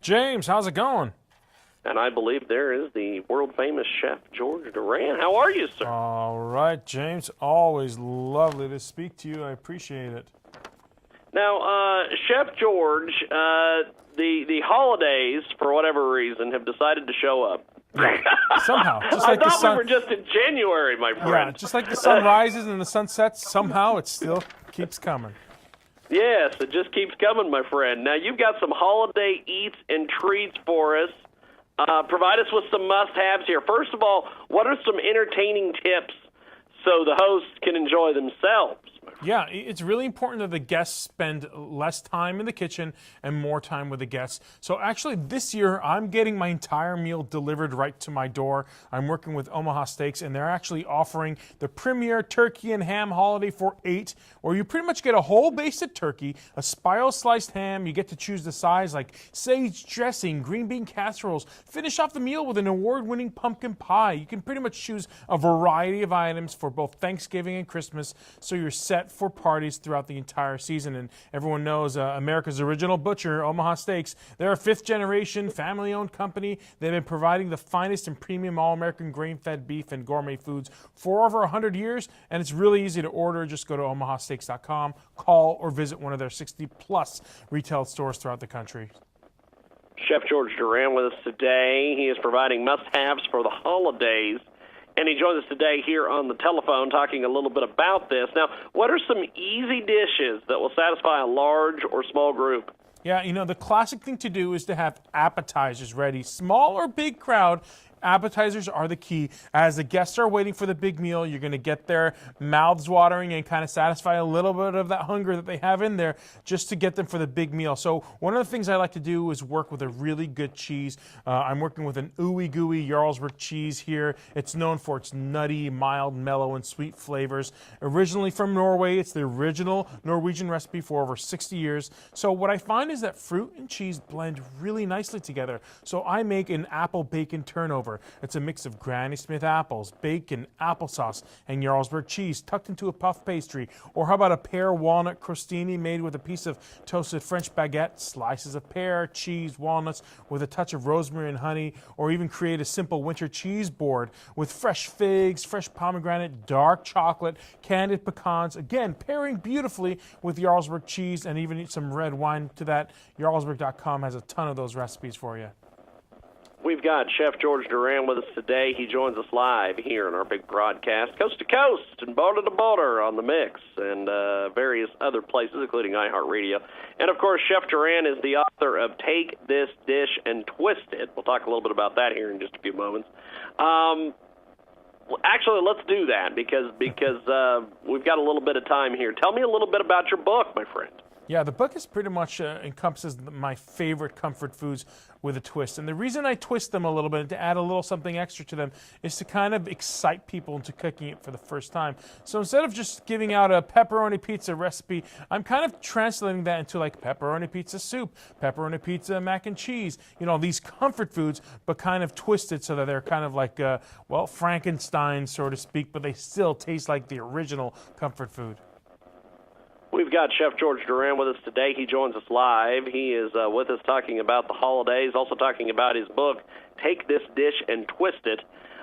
James, how's it going? And I believe there is the world-famous chef, George Duran. How are you, sir? All right, James. Always lovely to speak to you. I appreciate it. Now, Chef George, the holidays, for whatever reason, have decided to show up. Yeah, somehow. Just like I thought we were just in January, my friend. Yeah, just like the sun rises and the sun sets, somehow it still keeps coming. Yes, it just keeps coming, my friend. Now, you've got some holiday eats and treats for us. Provide us with some must-haves here. First of all, what are some entertaining tips so the hosts can enjoy themselves? Yeah, it's really important that the guests spend less time in the kitchen and more time with the guests. So actually this year, I'm getting my entire meal delivered right to my door. I'm working with Omaha Steaks, and they're actually offering the premier turkey and ham holiday for $8, where you pretty much get a whole basted turkey, a spiral sliced ham. You get to choose the size, like sage dressing, green bean casseroles. Finish off the meal with an award-winning pumpkin pie. You can pretty much choose a variety of items for both Thanksgiving and Christmas, so you're set for parties throughout the entire season. And everyone knows America's original butcher, Omaha Steaks. They're a fifth-generation, family-owned company. They've been providing the finest and premium all-American grain-fed beef and gourmet foods for over 100 years, and it's really easy to order. Just go to omahasteaks.com, call, or visit one of their 60-plus retail stores throughout the country. Chef George Duran with us today. He is providing must-haves for the holidays. And he joins us today here on the telephone talking a little bit about this. Now, what are some easy dishes that will satisfy a large or small group? Yeah, the classic thing to do is to have appetizers ready. Small or big crowd, appetizers are the key. As the guests are waiting for the big meal, you're going to get their mouths watering and kind of satisfy a little bit of that hunger that they have in there just to get them for the big meal. So one of the things I like to do is work with a really good cheese. I'm working with an ooey gooey Jarlsberg cheese here. It's known for its nutty, mild, mellow, and sweet flavors. Originally from Norway, it's the original Norwegian recipe for over 60 years. So what I find is that fruit and cheese blend really nicely together. So I make an apple bacon turnover. It's a mix of Granny Smith apples, bacon, applesauce, and Jarlsberg cheese tucked into a puff pastry. Or how about a pear walnut crostini made with a piece of toasted French baguette, slices of pear, cheese, walnuts with a touch of rosemary and honey. Or even create a simple winter cheese board with fresh figs, fresh pomegranate, dark chocolate, candied pecans. Again, pairing beautifully with Jarlsberg cheese and even some red wine to that. Jarlsberg.com has a ton of those recipes for you. We've got Chef George Duran with us today. He joins us live here in our big broadcast, coast to coast and border to border on the Mix and various other places, including iHeartRadio. And, of course, Chef Duran is the author of Take This Dish and Twist It. We'll talk a little bit about that here in just a few moments. Actually, let's do that because we've got a little bit of time here. Tell me a little bit about your book, my friend. Yeah, the book is pretty much encompasses my favorite comfort foods with a twist. And the reason I twist them a little bit, to add a little something extra to them, is to kind of excite people into cooking it for the first time. So instead of just giving out a pepperoni pizza recipe, I'm kind of translating that into like pepperoni pizza soup, pepperoni pizza mac and cheese, these comfort foods, but kind of twisted so that they're kind of like, Frankenstein, so to speak, but they still taste like the original comfort food. We've got Chef George Duran with us today. He joins us live. He is with us talking about the holidays, also talking about his book, Take This Dish and Twist It.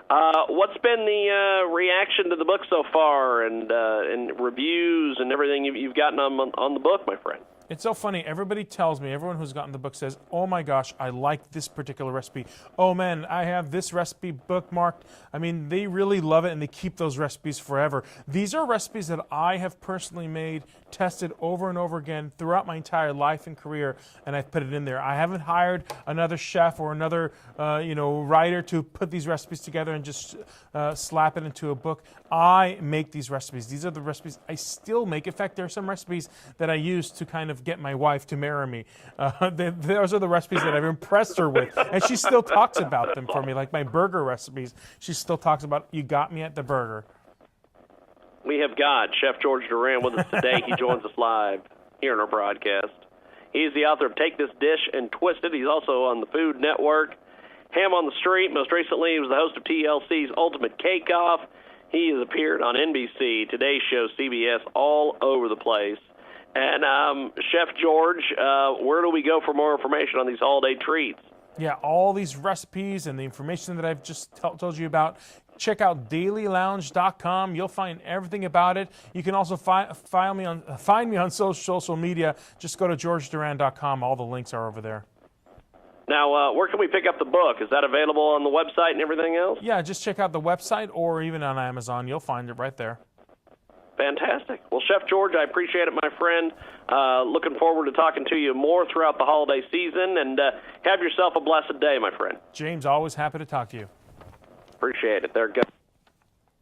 What's been the reaction to the book so far and reviews and everything you've gotten on the book, my friend? It's so funny. Everybody tells me, everyone who's gotten the book says, oh my gosh, I like this particular recipe. Oh man, I have this recipe bookmarked. I mean, they really love it and they keep those recipes forever. These are recipes that I have personally made, tested over and over again throughout my entire life and career, and I've put it in there. I haven't hired another chef or another writer to put these recipes together and just slap it into a book. I make these recipes. These are the recipes I still make. In fact, there are some recipes that I use to kind of get my wife to marry me. Those are the recipes that I've impressed her with, and she still talks about them for me, like my burger recipes. She still talks about, you got me at the burger. We have got Chef George Duran with us today. He joins us live here in our broadcast. He's the author of Take This Dish and Twist It. He's also on the Food Network, Ham on the Street. Most recently, he was the host of TLC's Ultimate Cake Off. He has appeared on NBC, Today Show, CBS, all over the place. And Chef George, where do we go for more information on these holiday treats? Yeah, all these recipes and the information that I've just told you about, check out dailylounge.com. You'll find everything about it. You can also find me on social media. Just go to georgeduran.com. All the links are over there. Now, where can we pick up the book? Is that available on the website and everything else? Yeah, just check out the website or even on Amazon. You'll find it right there. Fantastic. Well, Chef George, I appreciate it, my friend. Looking forward to talking to you more throughout the holiday season, and have yourself a blessed day, my friend. James, always happy to talk to you. Appreciate it. There it goes.